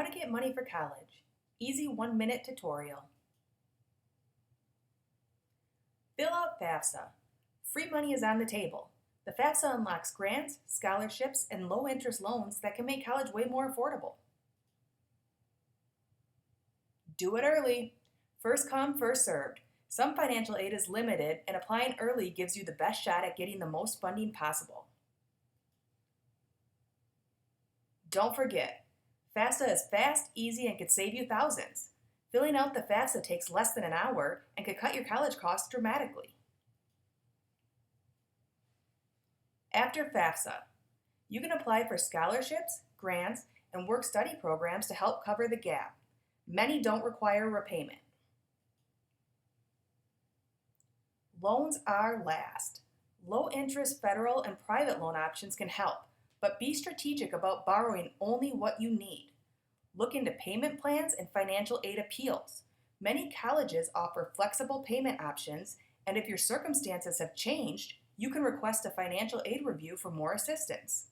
How to get money for college. Easy 1-minute tutorial. Fill out FAFSA. Free money is on the table. The FAFSA unlocks grants, scholarships, and low-interest loans that can make college way more affordable. Do it early. First come, first served. Some financial aid is limited, and applying early gives you the best shot at getting the most funding possible. Don't forget, FAFSA is fast, easy, and could save you thousands. Filling out the FAFSA takes less than an hour and could cut your college costs dramatically. After FAFSA, you can apply for scholarships, grants, and work-study programs to help cover the gap. Many don't require repayment. Loans are last. Low-interest federal and private loan options can help, but be strategic about borrowing only what you need. Look into payment plans and financial aid appeals. Many colleges offer flexible payment options, and if your circumstances have changed, you can request a financial aid review for more assistance.